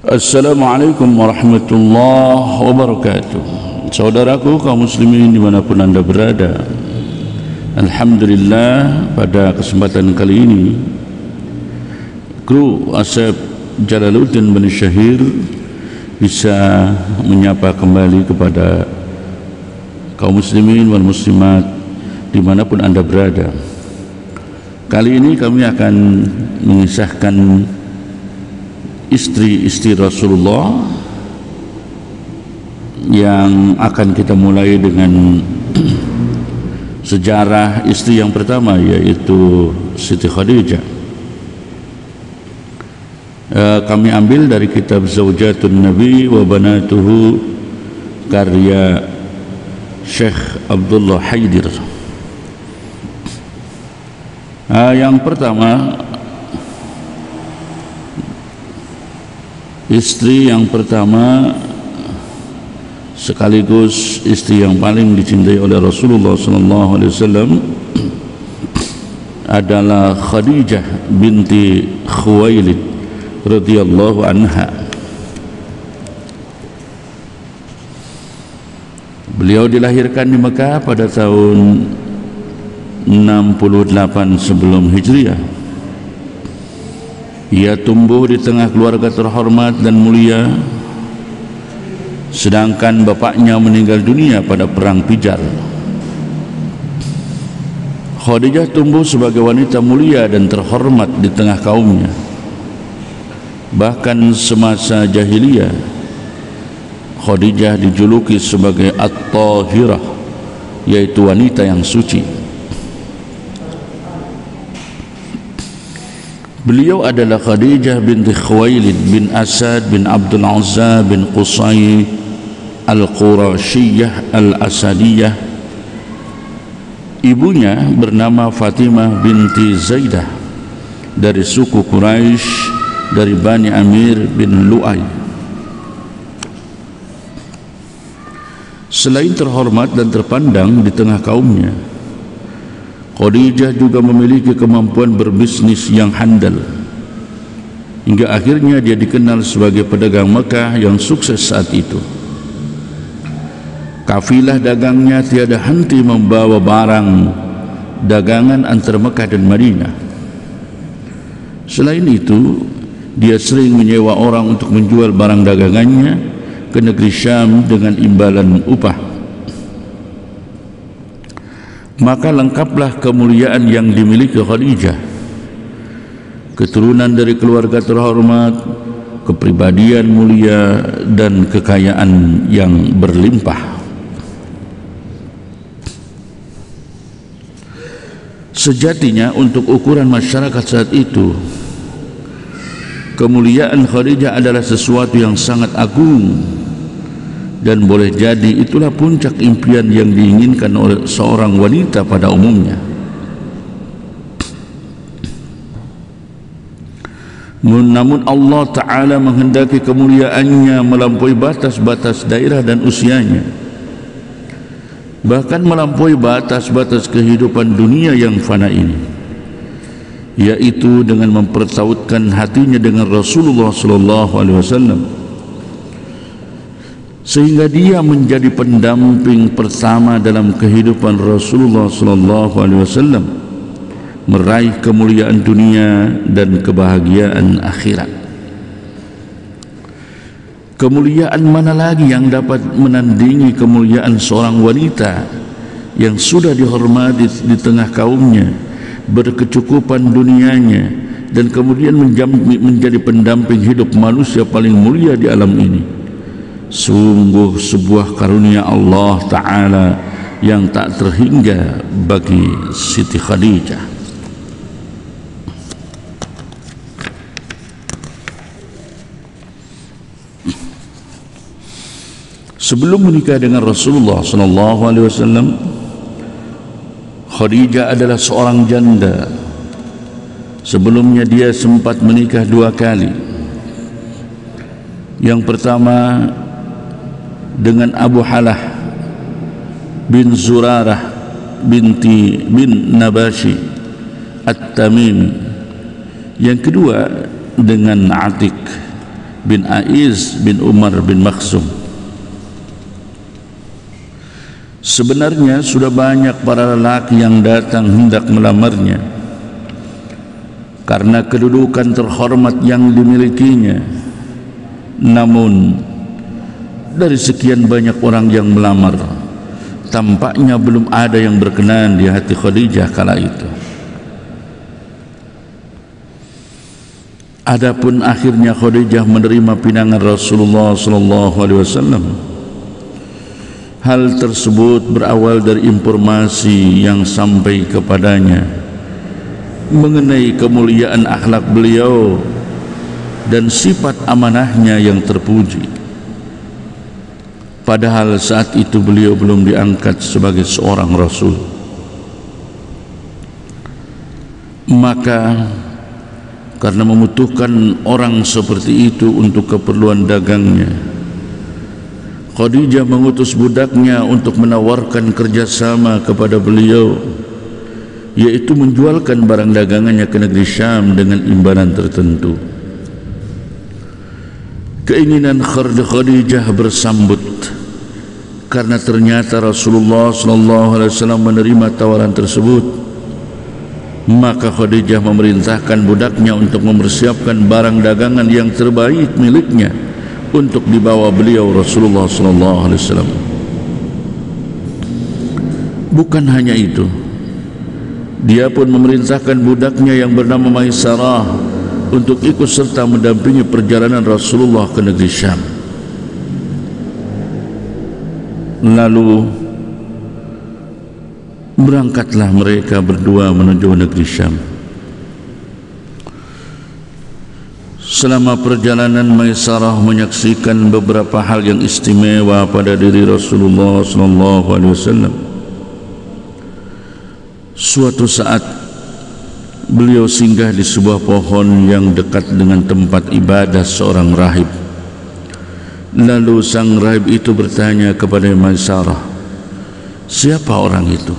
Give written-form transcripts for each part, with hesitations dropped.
Assalamualaikum warahmatullahi wabarakatuh. Saudaraku kaum muslimin dimanapun anda berada, alhamdulillah pada kesempatan kali ini kru Asep Jalaluddin bin Syahir bisa menyapa kembali kepada kaum muslimin wal muslimat dimanapun anda berada. Kali ini kami akan mengisahkan istri-istri Rasulullah yang akan kita mulai dengan sejarah istri yang pertama, yaitu Siti Khadijah. Kami ambil dari kitab Zawjatun Nabi wa Banatuhu karya Syekh Abdullah Haidir. Yang pertama, istri yang pertama sekaligus istri yang paling dicintai oleh Rasulullah SAW adalah Khadijah binti Khuwailid radhiyallahu anha. Beliau dilahirkan di Mekah pada tahun 68 sebelum Hijriah. Ia tumbuh di tengah keluarga terhormat dan mulia, sedangkan bapaknya meninggal dunia pada perang Pijar. Khadijah tumbuh sebagai wanita mulia dan terhormat di tengah kaumnya. Bahkan semasa jahiliyah, Khadijah dijuluki sebagai At-Tahirah, yaitu wanita yang suci. Beliau adalah Khadijah binti Khuwailid bin Asad bin Abdul Uzza bin Qusay Al-Qurashiyah Al-Asadiyah. Ibunya bernama Fatimah binti Zaidah dari suku Quraisy dari Bani Amir bin Lu'ay. Selain terhormat dan terpandang di tengah kaumnya, Khadijah juga memiliki kemampuan berbisnis yang handal, hingga akhirnya dia dikenal sebagai pedagang Mekah yang sukses saat itu. Kafilah dagangnya tiada henti membawa barang dagangan antar Mekah dan Madinah. Selain itu, dia sering menyewa orang untuk menjual barang dagangannya ke negeri Syam dengan imbalan upah. Maka lengkaplah kemuliaan yang dimiliki Khadijah: keturunan dari keluarga terhormat, kepribadian mulia, dan kekayaan yang berlimpah. Sejatinya untuk ukuran masyarakat saat itu, kemuliaan Khadijah adalah sesuatu yang sangat agung, dan boleh jadi itulah puncak impian yang diinginkan oleh seorang wanita pada umumnya. Namun Allah Ta'ala menghendaki kemuliaannya melampaui batas-batas daerah dan usianya, bahkan melampaui batas-batas kehidupan dunia yang fana ini, yaitu dengan mempertautkan hatinya dengan Rasulullah SAW, sehingga dia menjadi pendamping pertama dalam kehidupan Rasulullah SAW, meraih kemuliaan dunia dan kebahagiaan akhirat. Kemuliaan mana lagi yang dapat menandingi kemuliaan seorang wanita yang sudah dihormati di tengah kaumnya, berkecukupan dunianya, dan kemudian menjadi pendamping hidup manusia paling mulia di alam ini. Sungguh sebuah karunia Allah Ta'ala yang tak terhingga bagi Siti Khadijah. Sebelum menikah dengan Rasulullah SAW, Khadijah adalah seorang janda. Sebelumnya dia sempat menikah 2 kali. Yang pertama dengan Abu Halah bin Zurarah bin Nabashi At-Tamimi. Yang kedua dengan Atik bin Aiz bin Umar bin Makhzum. Sebenarnya sudah banyak para lelaki yang datang hendak melamarnya karena kedudukan terhormat yang dimilikinya. Namun dari sekian banyak orang yang melamar, tampaknya belum ada yang berkenan di hati Khadijah kala itu. Adapun akhirnya Khadijah menerima pinangan Rasulullah SAW. Hal tersebut berawal dari informasi yang sampai kepadanya mengenai kemuliaan akhlak beliau dan sifat amanahnya yang terpuji. Padahal saat itu beliau belum diangkat sebagai seorang Rasul. Maka karena membutuhkan orang seperti itu untuk keperluan dagangnya, Khadijah mengutus budaknya untuk menawarkan kerjasama kepada beliau, yaitu menjualkan barang dagangannya ke negeri Syam dengan imbalan tertentu. Keinginan Khadijah bersambut karena ternyata Rasulullah SAW menerima tawaran tersebut. Maka Khadijah memerintahkan budaknya untuk mempersiapkan barang dagangan yang terbaik miliknya untuk dibawa beliau Rasulullah SAW. Bukan hanya itu, dia pun memerintahkan budaknya yang bernama Maisarah untuk ikut serta mendampingi perjalanan Rasulullah ke negeri Syam. Lalu berangkatlah mereka berdua menuju negeri Syam. Selama perjalanan, Maisarah menyaksikan beberapa hal yang istimewa pada diri Rasulullah SAW. Suatu saat beliau singgah di sebuah pohon yang dekat dengan tempat ibadah seorang rahib. Lalu sang rahib itu bertanya kepada Maisarah, "Siapa orang itu?"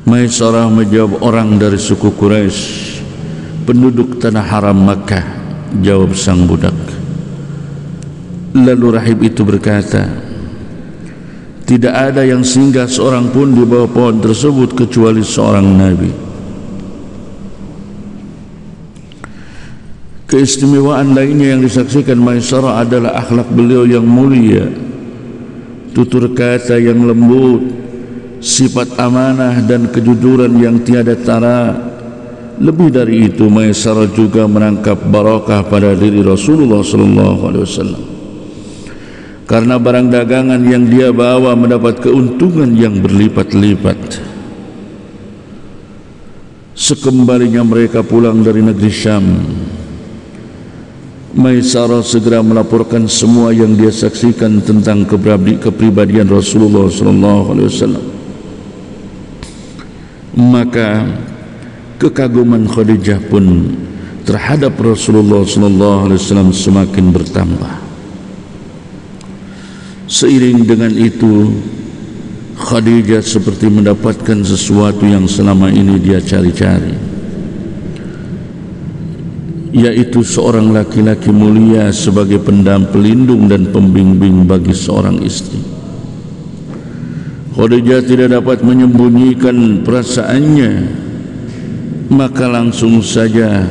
Maisarah menjawab, "Orang dari suku Quraisy, penduduk tanah haram Makkah," jawab sang budak. Lalu rahib itu berkata, "Tidak ada yang singgah seorang pun di bawah pohon tersebut kecuali seorang nabi." Keistimewaan lainnya yang disaksikan Maisarah adalah akhlak beliau yang mulia, tutur kata yang lembut, sifat amanah dan kejujuran yang tiada tara. Lebih dari itu, Maisarah juga menangkap barakah pada diri Rasulullah SAW karena barang dagangan yang dia bawa mendapat keuntungan yang berlipat-lipat. Sekembalinya mereka pulang dari negeri Syam, Maisarah segera melaporkan semua yang dia saksikan tentang kepribadian Rasulullah SAW. Maka kekaguman Khadijah pun terhadap Rasulullah SAW semakin bertambah. Seiring dengan itu, Khadijah seperti mendapatkan sesuatu yang selama ini dia cari-cari, yaitu seorang laki-laki mulia sebagai pelindung dan pembimbing bagi seorang istri. Khadijah tidak dapat menyembunyikan perasaannya, maka langsung saja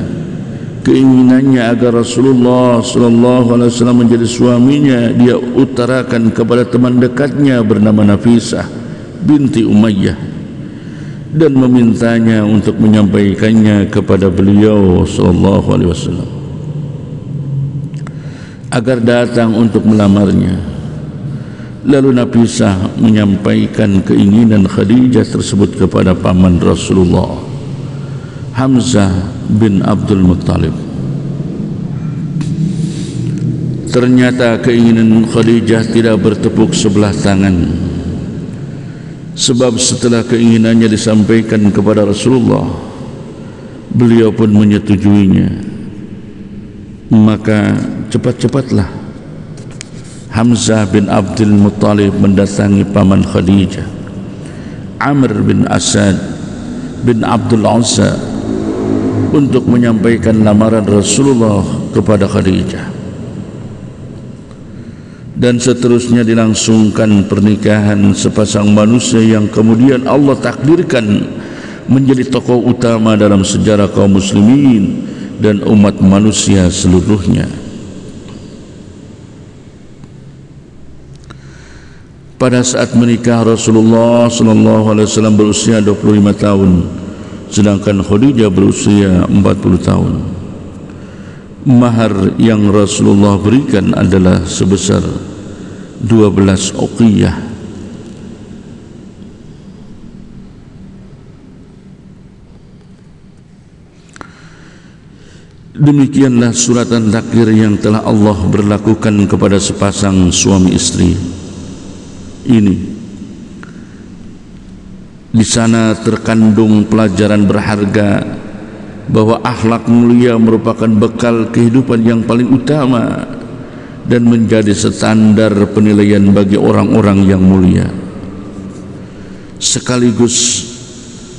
keinginannya agar Rasulullah SAW menjadi suaminya dia utarakan kepada teman dekatnya bernama Nafisah binti Umayyah dan memintanya untuk menyampaikannya kepada beliau SAW agar datang untuk melamarnya. Lalu Nafisah menyampaikan keinginan Khadijah tersebut kepada paman Rasulullah, Hamzah bin Abdul Muttalib. Ternyata keinginan Khadijah tidak bertepuk sebelah tangan, sebab setelah keinginannya disampaikan kepada Rasulullah, beliau pun menyetujuinya. Maka cepat-cepatlah Hamzah bin Abdul Muttalib mendatangi paman Khadijah, Amr bin Asad bin Abdul Uzza, untuk menyampaikan lamaran Rasulullah kepada Khadijah. Dan seterusnya dilangsungkan pernikahan sepasang manusia yang kemudian Allah takdirkan menjadi tokoh utama dalam sejarah kaum muslimin dan umat manusia seluruhnya. Pada saat menikah, Rasulullah SAW berusia 25 tahun, sedangkan Khadijah berusia 40 tahun. Mahar yang Rasulullah berikan adalah sebesar 12 uqiyah. Demikianlah suratan takdir yang telah Allah berlakukan kepada sepasang suami istri ini. Di sana terkandung pelajaran berharga bahwa akhlak mulia merupakan bekal kehidupan yang paling utama dan menjadi standar penilaian bagi orang-orang yang mulia. Sekaligus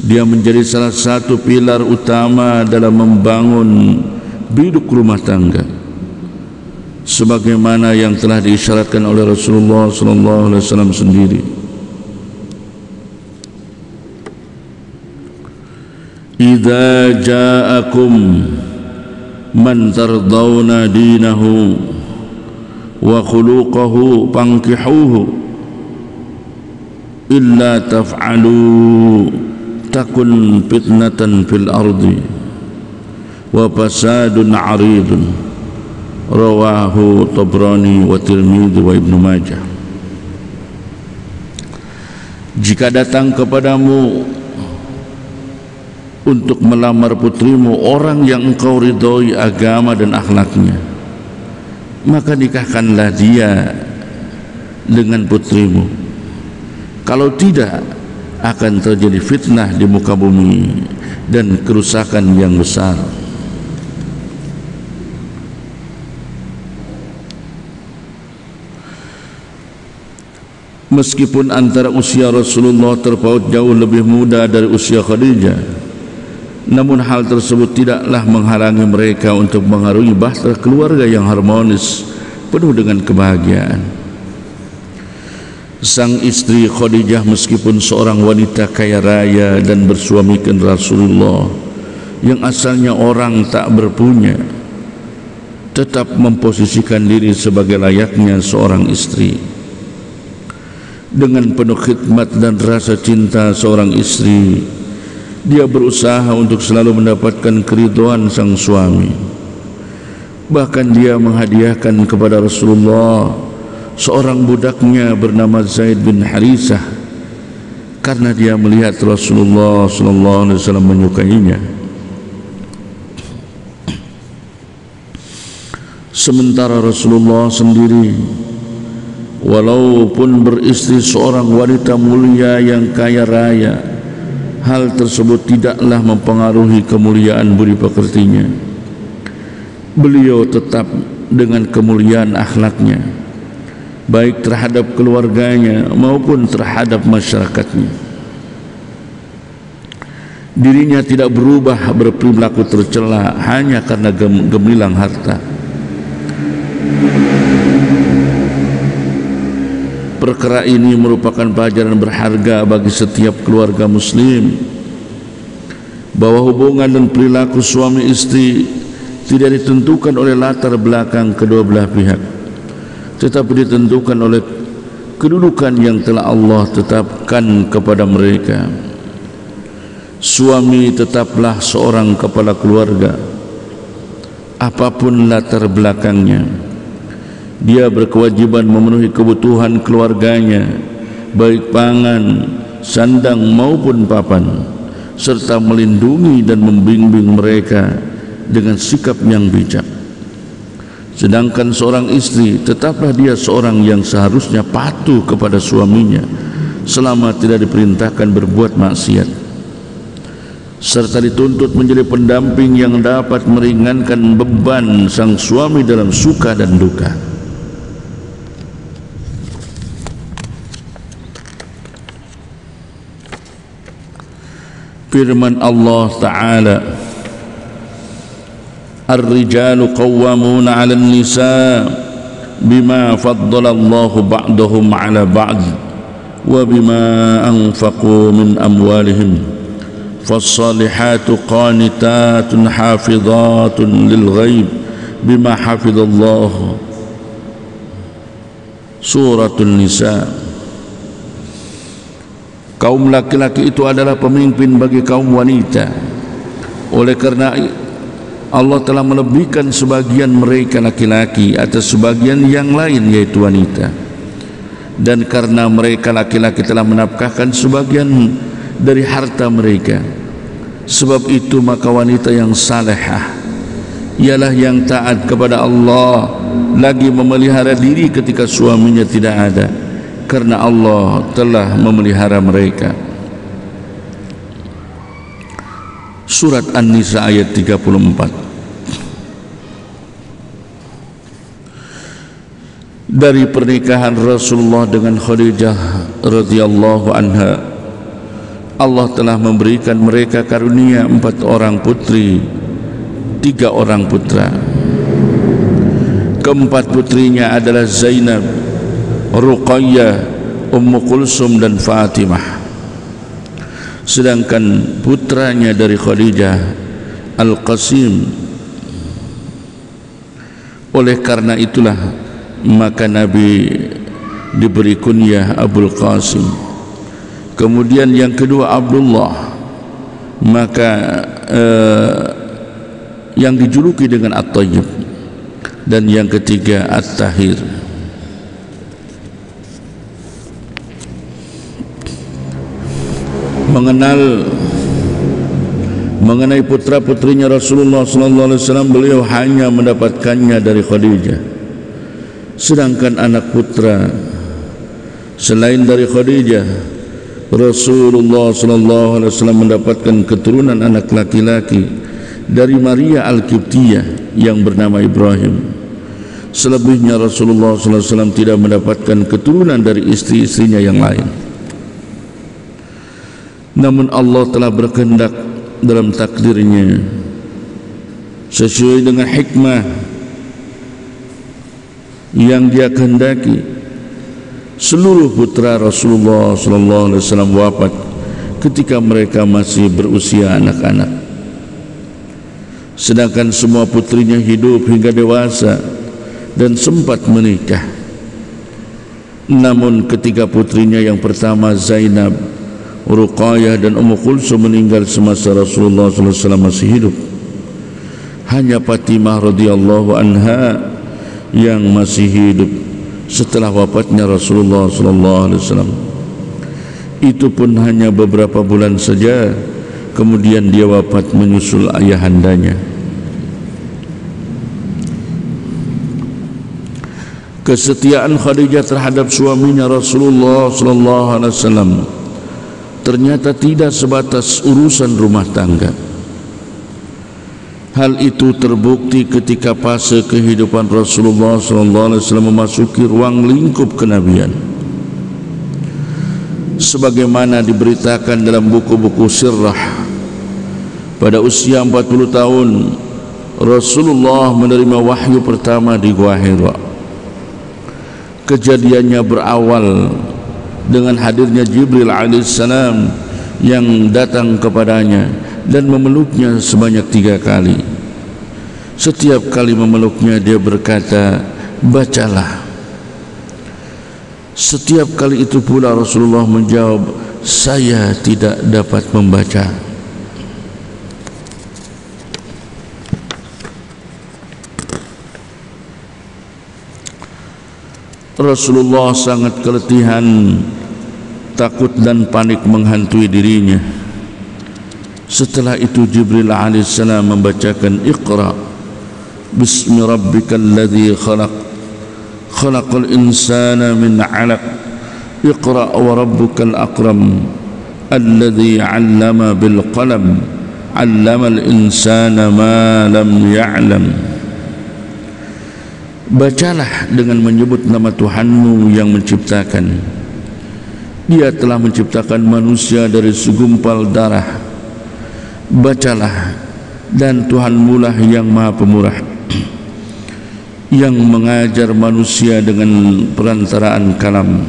dia menjadi salah satu pilar utama dalam membangun biduk rumah tangga, sebagaimana yang telah diisyaratkan oleh Rasulullah SAW sendiri. Idza ja'akum man tardawna dinahu wa khuluquhu fankihuhu illa taf'alu takun fitnatan fil ardi wa fasadun 'aridun. Rawahu Tabrani wa Tirmidzi wa Ibnu Majah. Jika datang kepadamu untuk melamar putrimu orang yang engkau ridhoi agama dan akhlaknya, maka nikahkanlah dia dengan putrimu. Kalau tidak, akan terjadi fitnah di muka bumi dan kerusakan yang besar. Meskipun antara usia Rasulullah terpaut jauh lebih muda dari usia Khadijah, namun hal tersebut tidaklah menghalangi mereka untuk mengarungi bahtera keluarga yang harmonis penuh dengan kebahagiaan. Sang istri Khadijah meskipun seorang wanita kaya raya dan bersuamikan Rasulullah yang asalnya orang tak berpunya, tetap memposisikan diri sebagai layaknya seorang istri. Dengan penuh khidmat dan rasa cinta seorang istri, dia berusaha untuk selalu mendapatkan keridhaan sang suami. Bahkan dia menghadiahkan kepada Rasulullah seorang budaknya bernama Zaid bin Harithah karena dia melihat Rasulullah SAW menyukainya. Sementara Rasulullah sendiri, walaupun beristri seorang wanita mulia yang kaya raya, hal tersebut tidaklah mempengaruhi kemuliaan budi pekertinya. Beliau tetap dengan kemuliaan akhlaknya, baik terhadap keluarganya maupun terhadap masyarakatnya. Dirinya tidak berubah berperilaku tercela hanya karena gemilang harta. Perkara ini merupakan pelajaran berharga bagi setiap keluarga muslim, bahwa hubungan dan perilaku suami istri tidak ditentukan oleh latar belakang kedua belah pihak, tetapi ditentukan oleh kedudukan yang telah Allah tetapkan kepada mereka. Suami tetaplah seorang kepala keluarga, apapun latar belakangnya. Dia berkewajiban memenuhi kebutuhan keluarganya, baik pangan, sandang maupun papan, serta melindungi dan membimbing mereka dengan sikap yang bijak. Sedangkan seorang istri, tetaplah dia seorang yang seharusnya patuh kepada suaminya selama tidak diperintahkan berbuat maksiat, serta dituntut menjadi pendamping yang dapat meringankan beban sang suami dalam suka dan duka. Firman Allah Ta'ala, Ar-rijalu qawwamuna 'alan nisa bima faddala Allahu ba'dahum 'ala ba'd wa bima anfaqu min amwalihim. Fas-salihatu qanitatun hafizatun lil ghaib bima hafizallahu. Suratul Nisa. Kaum laki-laki itu adalah pemimpin bagi kaum wanita. Oleh karena Allah telah melebihkan sebagian mereka laki-laki atas sebagian yang lain, yaitu wanita. Dan karena mereka laki-laki telah menafkahkan sebagian dari harta mereka, sebab itu maka wanita yang salehah ialah yang taat kepada Allah, lagi memelihara diri ketika suaminya tidak ada, karena Allah telah memelihara mereka. Surat An-Nisa ayat 34. Dari pernikahan Rasulullah dengan Khadijah radhiyallahu anha, Allah telah memberikan mereka karunia 4 orang putri, 3 orang putra. Keempat putrinya adalah Zainab, Ruqayyah, Ummu Kulsum dan Fatimah. Sedangkan putranya dari Khadijah, Al-Qasim. Oleh karena itulah maka Nabi diberi kunyah Abul Qasim. Kemudian yang kedua Abdullah, maka yang dijuluki dengan At-Tayyib. Dan yang ketiga At-Tahir. Mengenai putra-putrinya Rasulullah SAW, beliau hanya mendapatkannya dari Khadijah. Sedangkan anak putra selain dari Khadijah, Rasulullah SAW mendapatkan keturunan anak laki-laki dari Maria Al-Qibtiyah yang bernama Ibrahim. Selebihnya Rasulullah SAW tidak mendapatkan keturunan dari istri-istrinya yang lain. Namun Allah telah berkehendak dalam takdirnya, sesuai dengan hikmah yang Dia kehendaki, seluruh putra Rasulullah SAW wafat ketika mereka masih berusia anak-anak. Sedangkan semua putrinya hidup hingga dewasa dan sempat menikah. Namun ketika putrinya yang pertama Zainab, Ruqayyah dan Ummu Kulsum meninggal semasa Rasulullah SAW masih hidup, hanya Fatimah radhiyallahu anha yang masih hidup setelah wafatnya Rasulullah SAW. Itu pun hanya beberapa bulan saja, kemudian dia wafat menyusul ayahandanya. Kesetiaan Khadijah terhadap suaminya Rasulullah SAW ternyata tidak sebatas urusan rumah tangga. Hal itu terbukti ketika fase kehidupan Rasulullah SAW memasuki ruang lingkup kenabian. Sebagaimana diberitakan dalam buku-buku sirah, pada usia 40 tahun Rasulullah menerima wahyu pertama di Gua Hira. Kejadiannya berawal dengan hadirnya Jibril alaihissalam yang datang kepadanya dan memeluknya sebanyak 3 kali. Setiap kali memeluknya dia berkata, bacalah. Setiap kali itu pula Rasulullah menjawab, saya tidak dapat membaca. Rasulullah sangat keletihan, takut dan panik menghantui dirinya. Setelah itu Jibril alaihissalam membacakan, Iqra bismi rabbikal ladzi khalaq, khalaqal insana min 'alaq, Iqra wa rabbukal akram, alladzi 'allama bil qalam, 'allamal insana ma lam ya'lam. Bacalah dengan menyebut nama Tuhanmu yang menciptakan. Dia telah menciptakan manusia dari segumpal darah. Bacalah dan Tuhanmu lah yang Maha Pemurah, yang mengajar manusia dengan perantaraan kalam.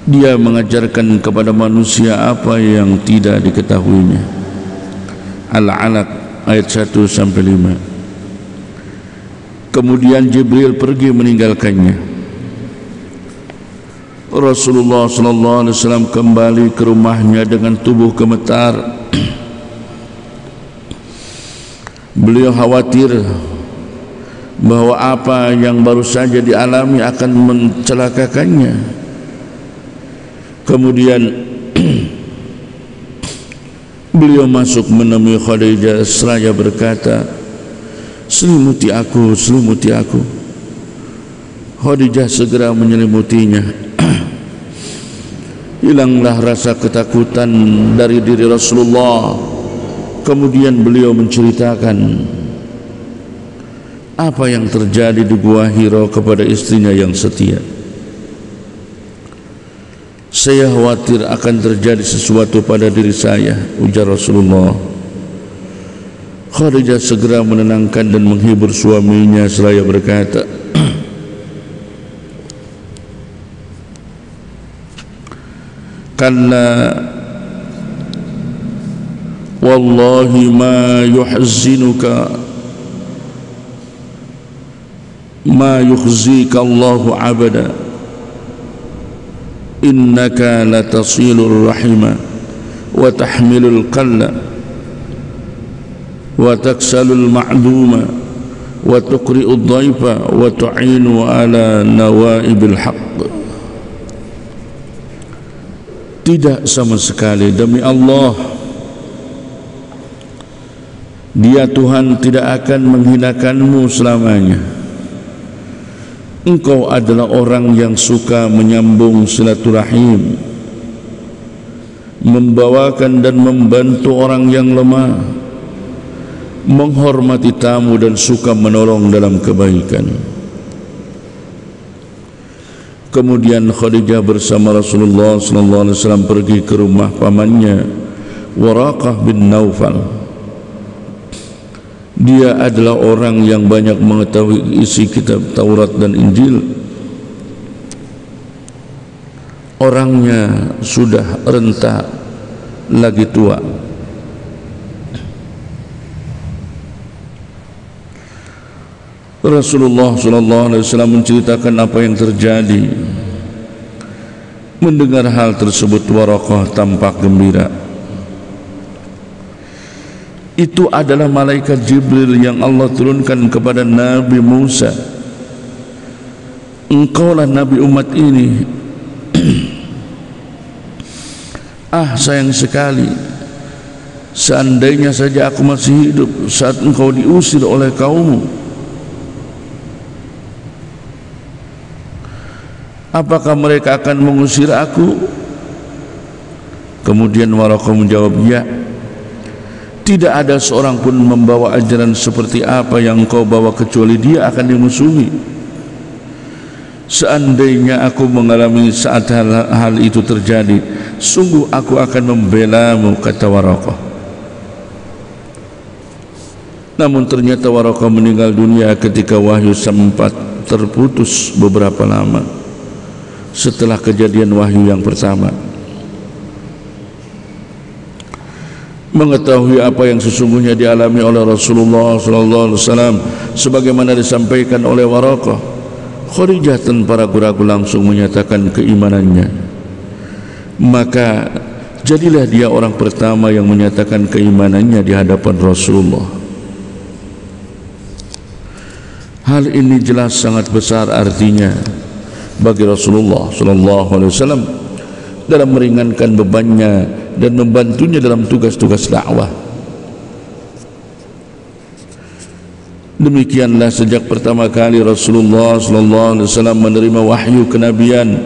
Dia mengajarkan kepada manusia apa yang tidak diketahuinya. Al-Alaq ayat 1-5. Kemudian Jibril pergi meninggalkannya. Rasulullah SAW kembali ke rumahnya dengan tubuh gemetar. Beliau khawatir bahwa apa yang baru saja dialami akan mencelakakannya. Kemudian beliau masuk menemui Khadijah seraya berkata, "Selimuti aku, selimuti aku." Khadijah segera menyelimutinya. Hilanglah rasa ketakutan dari diri Rasulullah. Kemudian beliau menceritakan apa yang terjadi di Gua Hira kepada istrinya yang setia. "Saya khawatir akan terjadi sesuatu pada diri saya," ujar Rasulullah. Khadijah segera menenangkan dan menghibur suaminya seraya berkata, "Kalla wallahi ma yuhzinuka ma yukhzika Allahu abada. Innaka latasilur rahima wa tahmilul qalla wa taksalul ma'duma wa tuqri'ud dhaifa wa tu'inu ala nawaibil haqq." Tidak sama sekali, demi Allah, Dia Tuhan tidak akan menghinakanmu selamanya. Engkau adalah orang yang suka menyambung silaturahim, membawakan dan membantu orang yang lemah, menghormati tamu dan suka menolong dalam kebaikan. Kemudian Khadijah bersama Rasulullah SAW pergi ke rumah pamannya Waraqah bin Naufal. Dia adalah orang yang banyak mengetahui isi kitab Taurat dan Injil. Orangnya sudah renta lagi tua. Rasulullah SAW menceritakan apa yang terjadi. Mendengar hal tersebut, Waraqah tampak gembira. Itu adalah malaikat Jibril yang Allah turunkan kepada Nabi Musa. Engkaulah Nabi umat ini. Sayang sekali, seandainya saja aku masih hidup saat engkau diusir oleh kaummu. Apakah mereka akan mengusir aku? Kemudian Waraqah menjawab, "Ya. Tidak ada seorang pun membawa ajaran seperti apa yang engkau bawa kecuali dia akan dimusuhi. Seandainya aku mengalami saat hal itu terjadi, sungguh aku akan membelamu," kata Waraqah. Namun ternyata Waraqah meninggal dunia ketika wahyu sempat terputus beberapa lama setelah kejadian wahyu yang pertama. Mengetahui apa yang sesungguhnya dialami oleh Rasulullah SAW sebagaimana disampaikan oleh Waraqah, Khadijah tanpa ragu-ragu langsung menyatakan keimanannya. Maka jadilah dia orang pertama yang menyatakan keimanannya di hadapan Rasulullah. Hal ini jelas sangat besar artinya bagi Rasulullah SAW dalam meringankan bebannya dan membantunya dalam tugas-tugas dakwah. Demikianlah sejak pertama kali Rasulullah SAW menerima wahyu kenabian,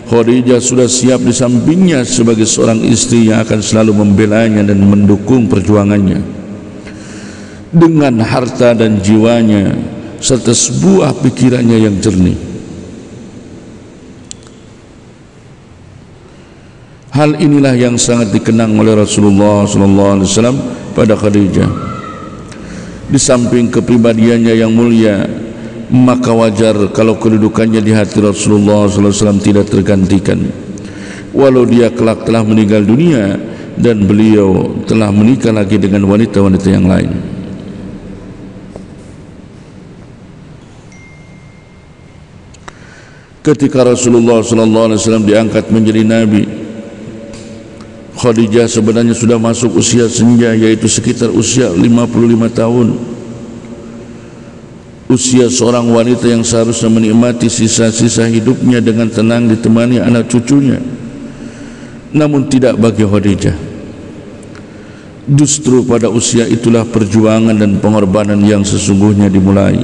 Khadijah sudah siap di sampingnya sebagai seorang istri yang akan selalu membelanya dan mendukung perjuangannya dengan harta dan jiwanya serta sebuah pikirannya yang jernih. Hal inilah yang sangat dikenang oleh Rasulullah SAW pada Khadijah. Di samping kepribadiannya yang mulia, maka wajar kalau kedudukannya di hati Rasulullah SAW tidak tergantikan, walau dia kelak telah meninggal dunia dan beliau telah menikah lagi dengan wanita-wanita yang lain. Ketika Rasulullah SAW diangkat menjadi Nabi, Khadijah sebenarnya sudah masuk usia senja, yaitu sekitar usia 55 tahun. Usia seorang wanita yang seharusnya menikmati sisa-sisa hidupnya dengan tenang ditemani anak cucunya. Namun tidak bagi Khadijah. Justru pada usia itulah perjuangan dan pengorbanan yang sesungguhnya dimulai.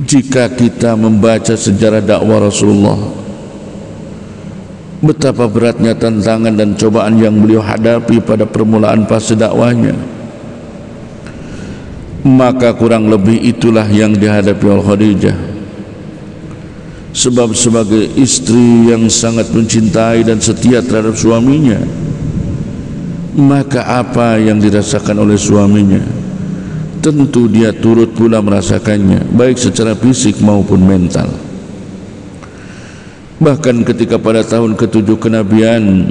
Jika kita membaca sejarah dakwah Rasulullah, betapa beratnya tantangan dan cobaan yang beliau hadapi pada permulaan fase dakwahnya, maka kurang lebih itulah yang dihadapi oleh Khadijah. Sebab sebagai istri yang sangat mencintai dan setia terhadap suaminya, maka apa yang dirasakan oleh suaminya, tentu dia turut pula merasakannya, baik secara fisik maupun mental. Bahkan ketika pada tahun ke-7 kenabian,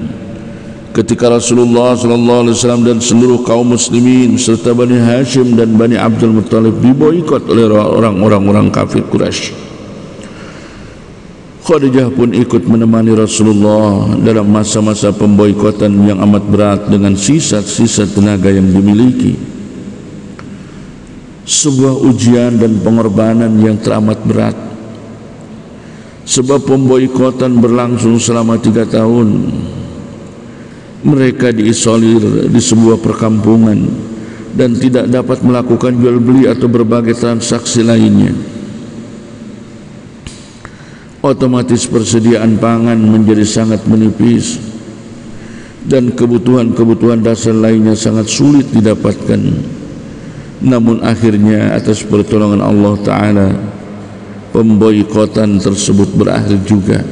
ketika Rasulullah SAW dan seluruh kaum muslimin serta Bani Hashim dan Bani Abdul Muttalib diboikot oleh orang-orang kafir Quraisy, Khadijah pun ikut menemani Rasulullah dalam masa-masa pemboikotan yang amat berat dengan sisa-sisa tenaga yang dimiliki. Sebuah ujian dan pengorbanan yang teramat berat. Sebab pemboikotan berlangsung selama 3 tahun. Mereka diisolir di sebuah perkampungan dan tidak dapat melakukan jual beli atau berbagai transaksi lainnya. Otomatis persediaan pangan menjadi sangat menipis dan kebutuhan-kebutuhan dasar lainnya sangat sulit didapatkan. Namun akhirnya atas pertolongan Allah Ta'ala, pemboikotan tersebut berakhir juga.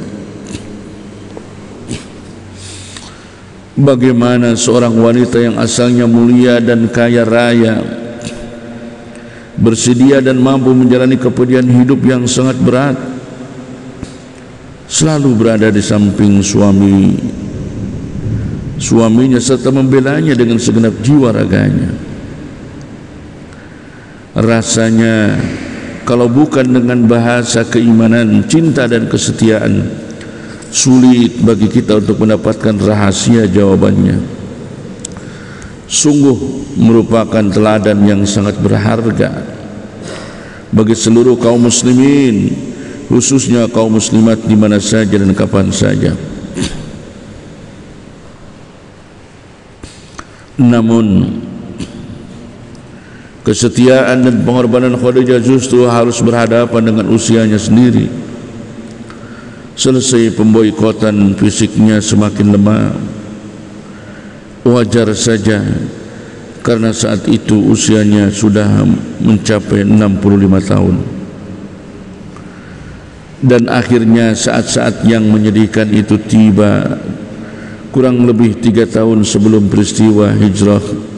Bagaimana seorang wanita yang asalnya mulia dan kaya raya, bersedia dan mampu menjalani kepedulian hidup yang sangat berat, selalu berada di samping suaminya serta membelanya dengan segenap jiwa raganya. Rasanya kalau bukan dengan bahasa keimanan, cinta dan kesetiaan, sulit bagi kita untuk mendapatkan rahasia jawabannya. Sungguh merupakan teladan yang sangat berharga bagi seluruh kaum muslimin, khususnya kaum muslimat di mana saja dan kapan saja. Namun kesetiaan dan pengorbanan Khadijah justru harus berhadapan dengan usianya sendiri. Selesai pemboikotan, fisiknya semakin lemah. Wajar saja karena saat itu usianya sudah mencapai 65 tahun. Dan akhirnya saat-saat yang menyedihkan itu tiba, kurang lebih 3 tahun sebelum peristiwa hijrah.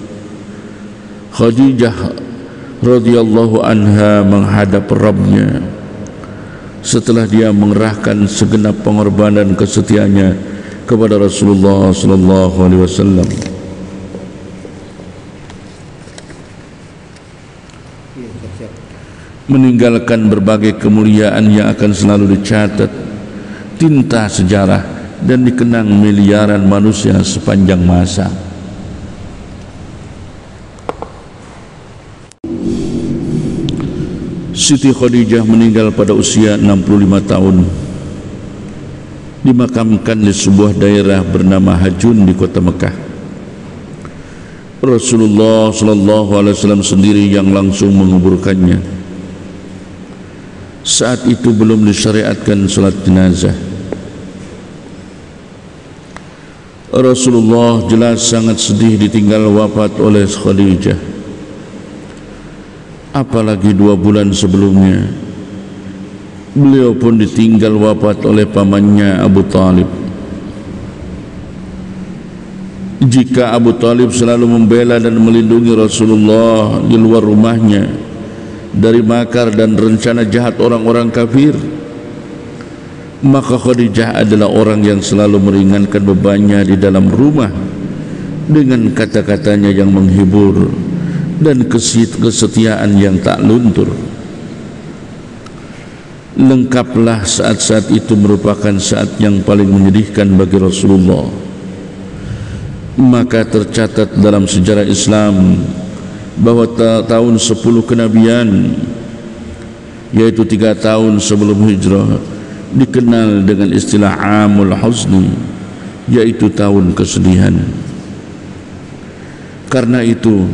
Khadijah radhiyallahu anha menghadap Rabbnya setelah dia mengerahkan segenap pengorbanan kesetiaannya kepada Rasulullah sallallahu alaihi wasallam. Meninggalkan berbagai kemuliaan yang akan selalu dicatat tinta sejarah dan dikenang miliaran manusia sepanjang masa. Siti Khadijah meninggal pada usia 65 tahun. Dimakamkan di sebuah daerah bernama Hajun di kota Mekah. Rasulullah SAW sendiri yang langsung menguburkannya. Saat itu belum disyariatkan salat jenazah. Rasulullah jelas sangat sedih ditinggal wafat oleh Khadijah. Apalagi 2 bulan sebelumnya Beliau pun ditinggal wafat oleh pamannya Abu Talib. Jika Abu Talib selalu membela dan melindungi Rasulullah di luar rumahnya dari makar dan rencana jahat orang-orang kafir, maka Khadijah adalah orang yang selalu meringankan bebannya di dalam rumah dengan kata-katanya yang menghibur dan kesetiaan yang tak luntur. Lengkaplah saat-saat itu merupakan saat yang paling menyedihkan bagi Rasulullah. Maka tercatat dalam sejarah Islam bahwa tahun 10 kenabian, yaitu 3 tahun sebelum hijrah, dikenal dengan istilah Amul Huzni, yaitu tahun kesedihan. Karena itu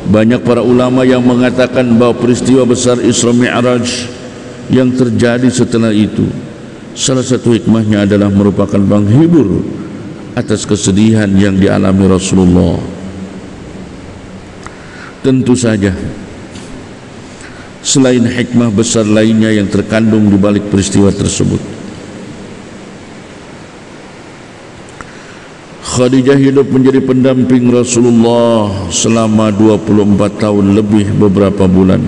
banyak para ulama yang mengatakan bahwa peristiwa besar Isra Mi'raj yang terjadi setelah itu, salah satu hikmahnya adalah merupakan penghibur atas kesedihan yang dialami Rasulullah. Tentu saja selain hikmah besar lainnya yang terkandung di balik peristiwa tersebut, Khadijah hidup menjadi pendamping Rasulullah selama 24 tahun lebih beberapa bulan.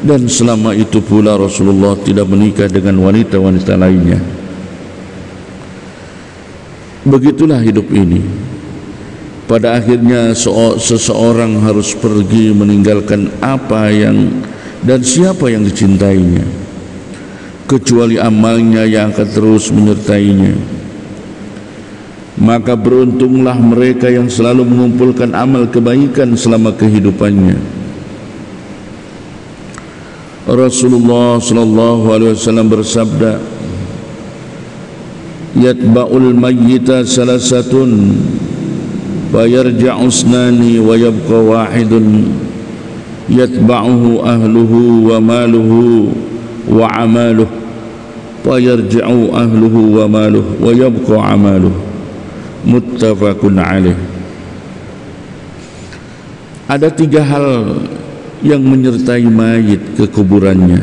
Dan selama itu pula Rasulullah tidak menikah dengan wanita-wanita lainnya. Begitulah hidup ini. Pada akhirnya seseorang harus pergi meninggalkan apa yang dan siapa yang dicintainya, kecuali amalnya yang akan terus menyertainya. Maka beruntunglah mereka yang selalu mengumpulkan amal kebaikan selama kehidupannya. Rasulullah sallallahu alaihi wasallam bersabda, "Yatba'ul mayyita salasatun wa yarja'u usnani wa yabqa wahidun yatba'uhu ahluhu wa maluhu wa amaluhu wa yarja'u ahluhu wa maluhu wa yabqa amaluhu." Muttafaqun alaih. Ada 3 hal yang menyertai mayit ke kuburannya.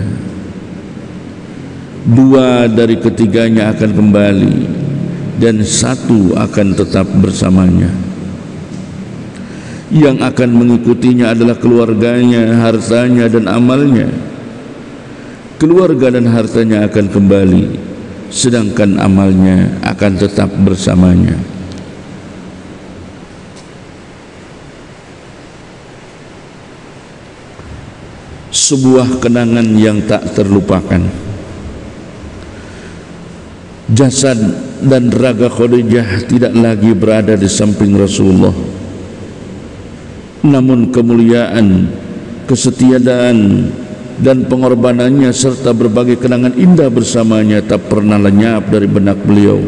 2 dari ketiganya akan kembali dan 1 akan tetap bersamanya. Yang akan mengikutinya adalah keluarganya, hartanya dan amalnya. Keluarga dan hartanya akan kembali, sedangkan amalnya akan tetap bersamanya. Sebuah kenangan yang tak terlupakan. Jasad dan raga Khadijah tidak lagi berada di samping Rasulullah, namun kemuliaan, kesetiaan dan pengorbanannya serta berbagai kenangan indah bersamanya tak pernah lenyap dari benak beliau.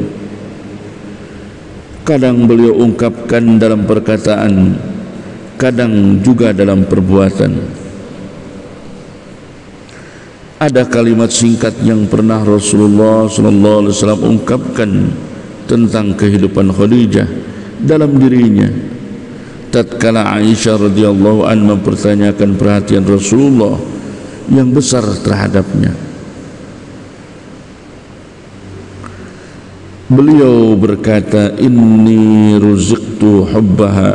Kadang beliau ungkapkan dalam perkataan, kadang juga dalam perbuatan. Ada kalimat singkat yang pernah Rasulullah SAW ungkapkan tentang kehidupan Khadijah dalam dirinya tatkala Aisyah radhiyallahu anha mempertanyakan perhatian Rasulullah yang besar terhadapnya. Beliau berkata, "Inni ruziqtu hubbaha,"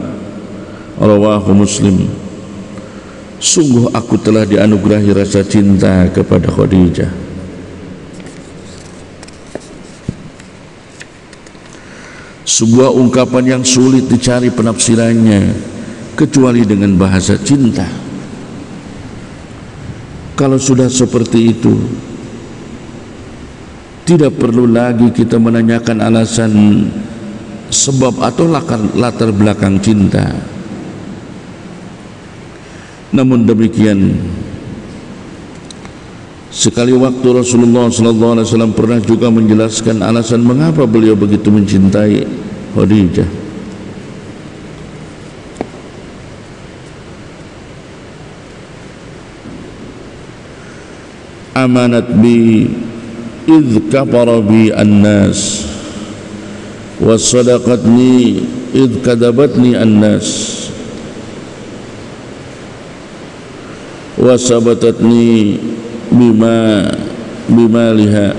rawahu Muslim. Sungguh aku telah dianugerahi rasa cinta kepada Khadijah. Sebuah ungkapan yang sulit dicari penafsirannya kecuali dengan bahasa cinta. Kalau sudah seperti itu, tidak perlu lagi kita menanyakan alasan, sebab atau latar belakang cinta. Namun demikian, sekali waktu Rasulullah SAW pernah juga menjelaskan alasan mengapa beliau begitu mencintai Khadijah. Amanat bi idh kafara bi an-nas wa sadaqatni idh kadabatni an-nas wa sabatatni bima bimaliha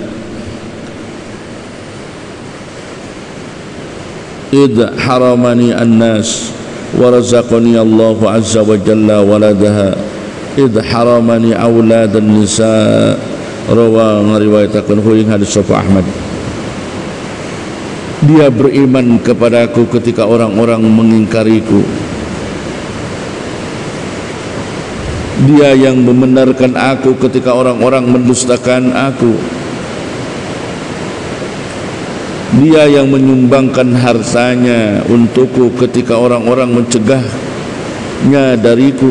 id haramani an-nas wa razaqani Allah azza wa jalla waladaha id haramani auladan nisa. Rawa ngariwayatakan huing hadis sahih Ahmad. Dia beriman kepadaku ketika orang-orang mengingkariku. Dia yang membenarkan aku ketika orang-orang mendustakan aku. Dia yang menyumbangkan hartanya untukku ketika orang-orang mencegahnya dariku.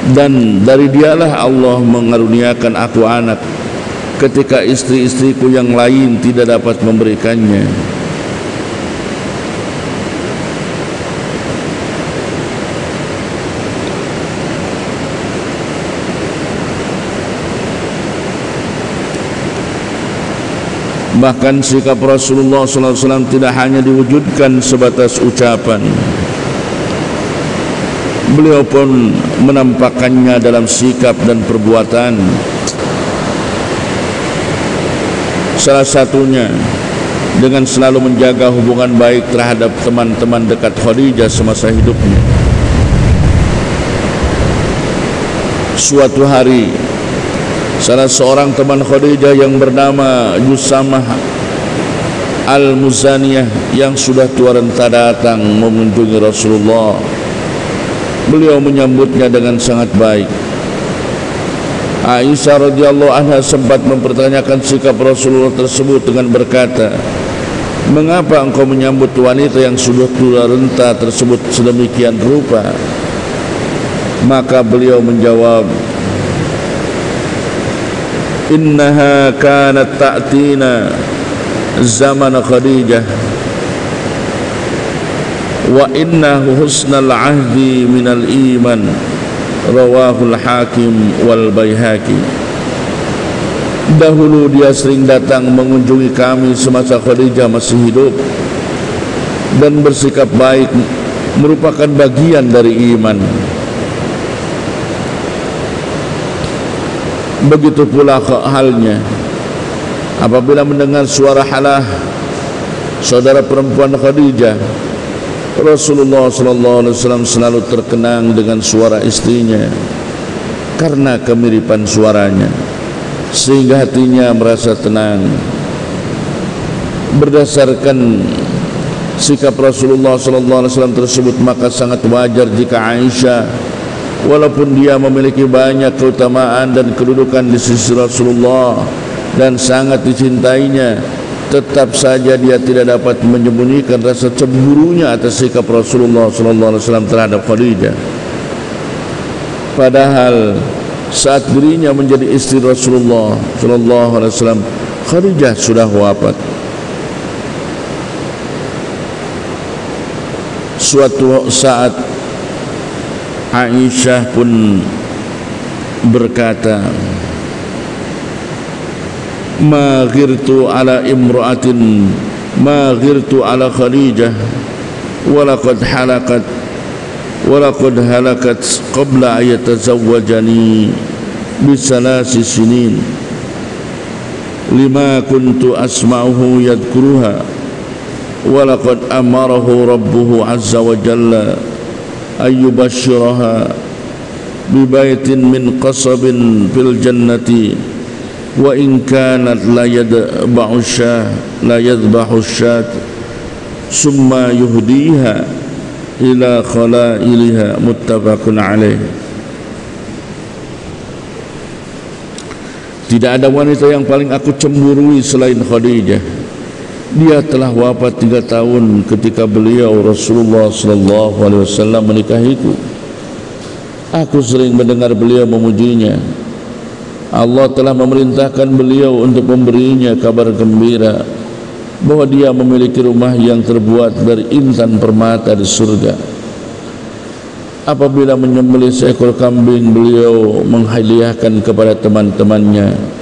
Dan dari dialah Allah mengaruniakan aku anak ketika istri-istriku yang lain tidak dapat memberikannya. Bahkan sikap Rasulullah SAW tidak hanya diwujudkan sebatas ucapan. Beliau pun menampakkannya dalam sikap dan perbuatan. Salah satunya dengan selalu menjaga hubungan baik terhadap teman-teman dekat Khadijah semasa hidupnya. Suatu hari, salah seorang teman Khadijah yang bernama Jusamah Al-Muzaniyah yang sudah tua renta datang mengunjungi Rasulullah. Beliau menyambutnya dengan sangat baik. Aisyah radhiyallahu anha sempat mempertanyakan sikap Rasulullah tersebut dengan berkata, "Mengapa engkau menyambut wanita yang sudah tua renta tersebut sedemikian rupa?" Maka beliau menjawab, "Innaha kanat ta'tina zaman Khadijah wa innahu husnal ahdi minal iman." Rawahul Hakim wal Baihaqi. Dahulu dia sering datang mengunjungi kami semasa Khadijah masih hidup, dan bersikap baik merupakan bagian dari iman. Begitu pula halnya apabila mendengar suara Halah, saudara perempuan Khadijah, Rasulullah SAW selalu terkenang dengan suara istrinya karena kemiripan suaranya, sehingga hatinya merasa tenang. Berdasarkan sikap Rasulullah SAW tersebut, maka sangat wajar jika Aisyah, walaupun dia memiliki banyak keutamaan dan kedudukan di sisi Rasulullah dan sangat dicintainya, tetap saja dia tidak dapat menyembunyikan rasa cemburunya atas sikap Rasulullah SAW terhadap Khadijah. Padahal saat dirinya menjadi istri Rasulullah SAW, Khadijah sudah wafat. Suatu saat Aisyah pun berkata, "Ma ghirtu ala imra'atin ma ghirtu ala Khadijah walaqad halakat qabla ayatazawwajani bisalasi sinin lima kuntu asma'uhu yadhkuruha walaqad amarahu rabbuhu azza wa jalla ayyubashshiraha bibaitin min qasabin fil jannati wa in kanat la yadba'u syat summa yuhdiha ila khalailiha." Muttafaqun alaih. Tidak ada wanita yang paling aku cemburui selain Khadijah. Dia telah wafat 3 tahun ketika beliau Rasulullah SAW menikahiku. Aku sering mendengar beliau memujinya. Allah telah memerintahkan beliau untuk memberinya kabar gembira bahwa dia memiliki rumah yang terbuat dari intan permata di surga. Apabila menyembelih seekor kambing, beliau menghadiahkan kepada teman-temannya.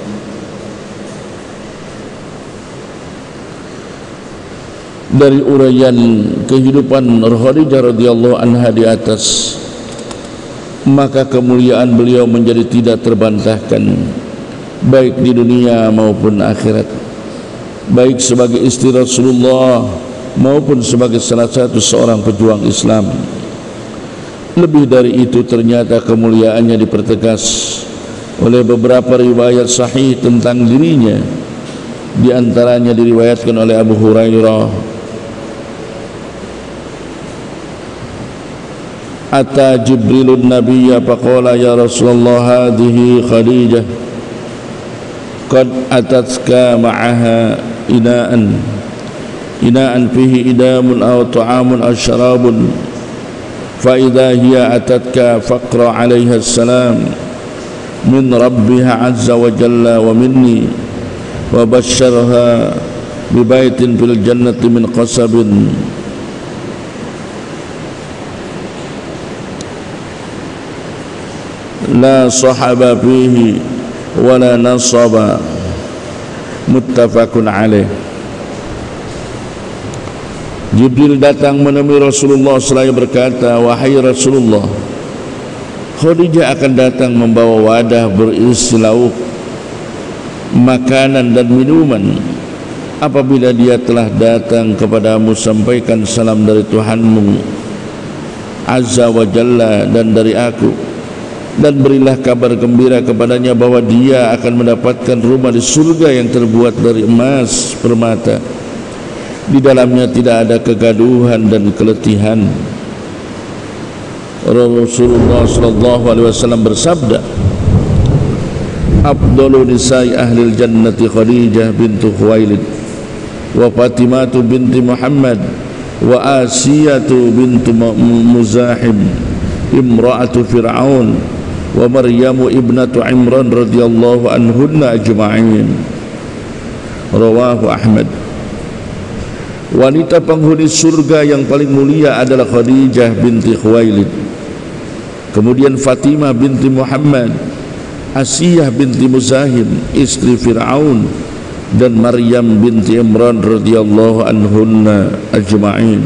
Dari uraian kehidupan Khadijah radhiyallahu anha di atas, maka kemuliaan beliau menjadi tidak terbantahkan, baik di dunia maupun akhirat, baik sebagai istri Rasulullah maupun sebagai salah satu seorang pejuang Islam. Lebih dari itu, ternyata kemuliaannya dipertegas oleh beberapa riwayat sahih tentang dirinya. Di antaranya diriwayatkan oleh Abu Hurairah, Ata Jibrilun Nabiyya faqala ya Rasulullah hadhihi Khadijah qad atatka ma'aha inaan fihi idamun aw ta'amun aw syarabun fa idza hiya atatka faqra 'alaiha assalam min rabbiha 'azza wa jalla wa minni wa basyarha bi baitin fil jannati min qasabin la sahaba fihi wala nasaba, muttafaqun alaih. Jibril datang menemui Rasulullah seraya berkata, wahai Rasulullah, Khadijah akan datang membawa wadah berisi lauk, makanan dan minuman. Apabila dia telah datang kepadamu, sampaikan salam dari Tuhanmu Azza wa Jalla dan dari aku, dan berilah kabar gembira kepadanya bahwa dia akan mendapatkan rumah di surga yang terbuat dari emas permata. Di dalamnya tidak ada kegaduhan dan keletihan. Rasulullah sallallahu alaihi wasallam bersabda, Afdalu nisa'i ahlil jannati Khadijah bintu Khuwailid wa Fatimatu binti Muhammad wa Asiyatu bintu Muzahim imra'atu Fir'aun wa Maryamu ibnatu Imran radhiyallahu anhunna ajma'in. Rawahu Ahmad. Wanita penghuni surga yang paling mulia adalah Khadijah binti Khuwailid, kemudian Fatimah binti Muhammad, Asiyah binti Muzahim istri Fir'aun, dan Maryam binti Imran radhiyallahu anhunna ajma'in.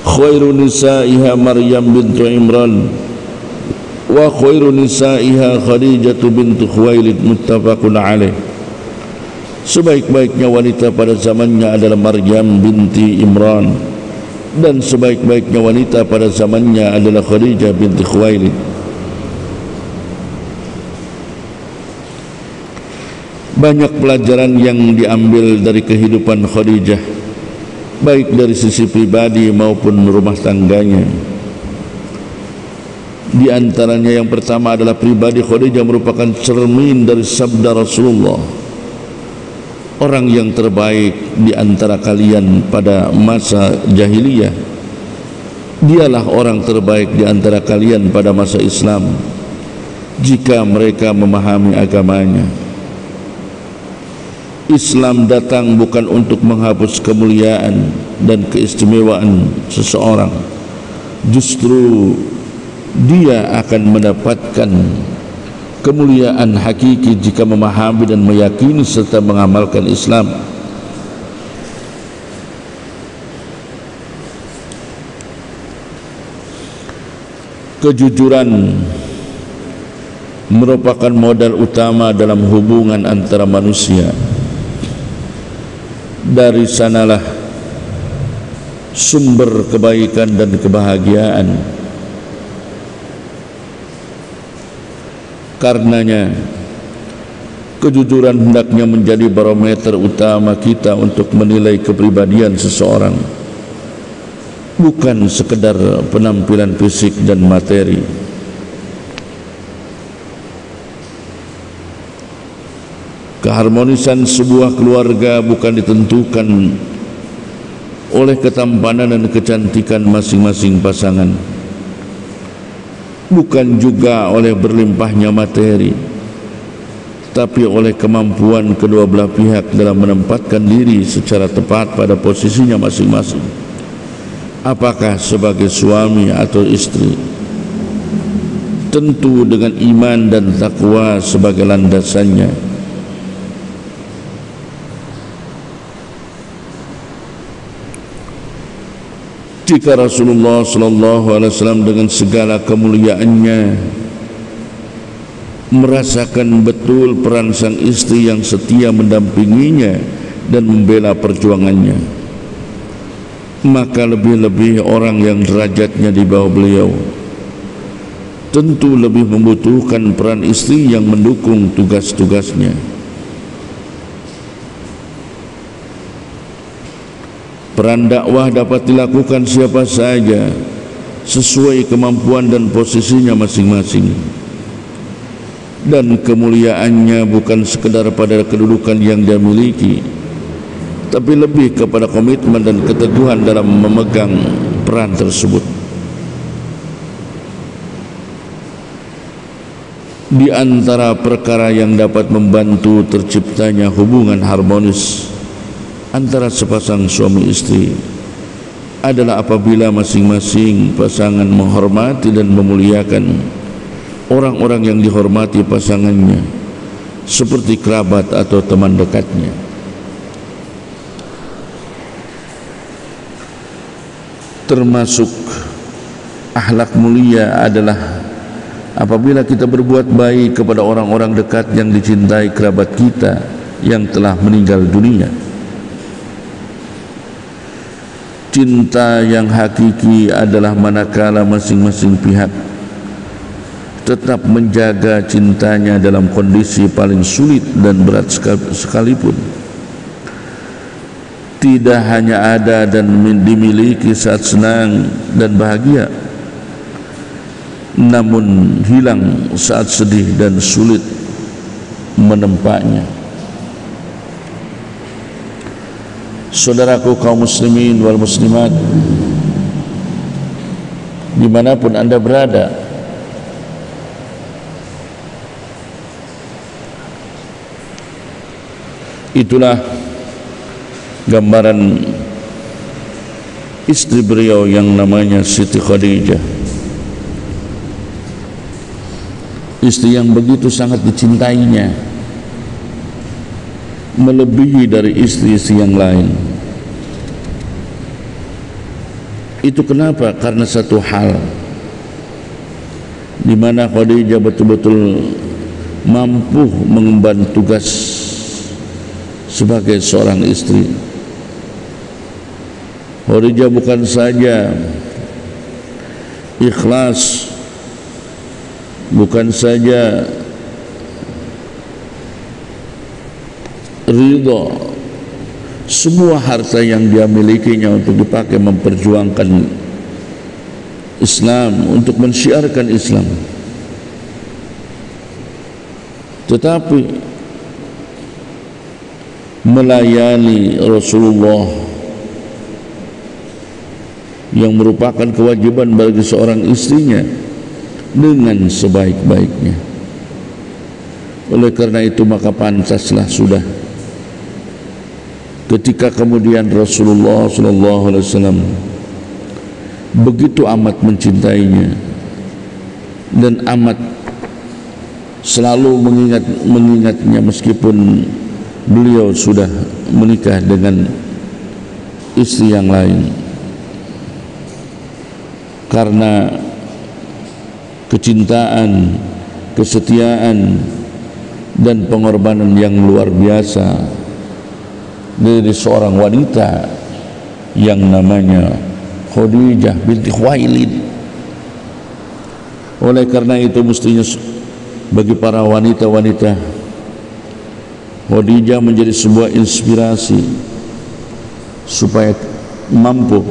Khairu nisa'iha Maryam bintu Imran wa khairu nisa'iha Khadijah bintu Khuwailid, muttafaqun alaih. Sebaik-baiknya wanita pada zamannya adalah Maryam binti Imran, dan sebaik-baiknya wanita pada zamannya adalah Khadijah binti Khuwailid. Banyak pelajaran yang diambil dari kehidupan Khadijah, baik dari sisi pribadi maupun rumah tangganya. Di antaranya yang pertama adalah pribadi Khadijah merupakan cermin dari sabda Rasulullah, orang yang terbaik di antara kalian pada masa jahiliyah, dialah orang terbaik di antara kalian pada masa Islam jika mereka memahami agamanya. Islam datang bukan untuk menghapus kemuliaan dan keistimewaan seseorang, justru dia akan mendapatkan kemuliaan hakiki jika memahami dan meyakini serta mengamalkan Islam. Kejujuran merupakan modal utama dalam hubungan antara manusia. Dari sanalah sumber kebaikan dan kebahagiaan. Karenanya kejujuran hendaknya menjadi barometer utama kita untuk menilai kepribadian seseorang, bukan sekedar penampilan fisik dan materi. Keharmonisan sebuah keluarga bukan ditentukan oleh ketampanan dan kecantikan masing-masing pasangan, bukan juga oleh berlimpahnya materi, tapi oleh kemampuan kedua belah pihak dalam menempatkan diri secara tepat pada posisinya masing-masing, apakah sebagai suami atau istri, tentu dengan iman dan takwa sebagai landasannya. Jika Rasulullah SAW dengan segala kemuliaannya merasakan betul peran sang istri yang setia mendampinginya dan membela perjuangannya, maka lebih-lebih orang yang derajatnya di bawah beliau tentu lebih membutuhkan peran istri yang mendukung tugas-tugasnya. Peran dakwah dapat dilakukan siapa saja sesuai kemampuan dan posisinya masing-masing. Dan kemuliaannya bukan sekedar pada kedudukan yang dia miliki, tapi lebih kepada komitmen dan keteguhan dalam memegang peran tersebut. Di antara perkara yang dapat membantu terciptanya hubungan harmonis antara sepasang suami istri adalah apabila masing-masing pasangan menghormati dan memuliakan orang-orang yang dihormati pasangannya seperti kerabat atau teman dekatnya. Termasuk akhlak mulia adalah apabila kita berbuat baik kepada orang-orang dekat yang dicintai kerabat kita yang telah meninggal dunia. Cinta yang hakiki adalah manakala masing-masing pihak tetap menjaga cintanya dalam kondisi paling sulit dan berat sekalipun. Tidak hanya ada dan dimiliki saat senang dan bahagia, namun hilang saat sedih dan sulit menempatnya. Saudaraku kaum muslimin wal muslimat, dimanapun anda berada, itulah gambaran istri beliau yang namanya Siti Khadijah, istri yang begitu sangat dicintainya, melebihi dari istri-istri yang lain. Itu kenapa? Karena satu hal di mana Khadijah betul-betul mampu mengemban tugas sebagai seorang istri. Khadijah bukan saja ikhlas, bukan saja ridha, semua harta yang dia milikinya untuk dipakai memperjuangkan Islam, untuk mensyiarkan Islam. Tetapi melayani Rasulullah yang merupakan kewajiban bagi seorang istrinya dengan sebaik-baiknya. Oleh karena itu maka pantaslah sudah ketika kemudian Rasulullah SAW begitu amat mencintainya dan amat selalu mengingatnya meskipun beliau sudah menikah dengan istri yang lain, karena kecintaan, kesetiaan dan pengorbanan yang luar biasa dari seorang wanita yang namanya Khadijah binti Khuwailid. Oleh karena itu mestinya bagi para wanita-wanita, Khadijah menjadi sebuah inspirasi supaya mampu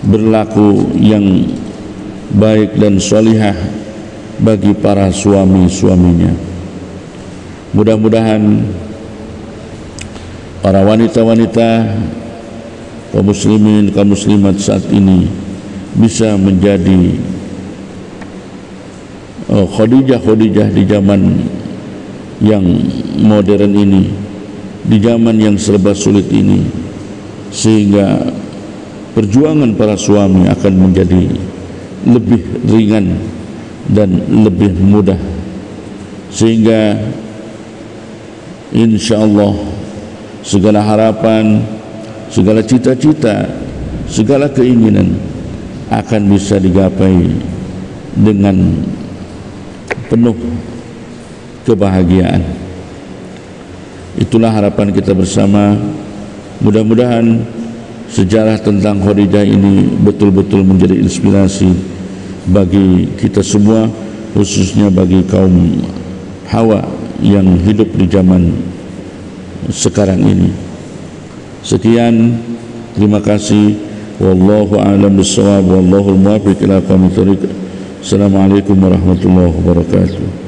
berlaku yang baik dan salihah bagi para suami-suaminya. Mudah-mudahan para wanita-wanita, kaum muslimin, kaum muslimat saat ini bisa menjadi Khadijah di zaman yang modern ini, di zaman yang serba sulit ini, sehingga perjuangan para suami akan menjadi lebih ringan dan lebih mudah, sehingga insyaallah segala harapan, segala cita-cita, segala keinginan akan bisa digapai dengan penuh kebahagiaan. Itulah harapan kita bersama. Mudah-mudahan sejarah tentang Khadijah ini betul-betul menjadi inspirasi bagi kita semua, khususnya bagi kaum Hawa yang hidup di zaman sekarang ini. Sekian, terima kasih. Wallahu a'lam bissawab, wallahu muwaffiq ila aqwamit thoriq. Assalamualaikum warahmatullahi wabarakatuh.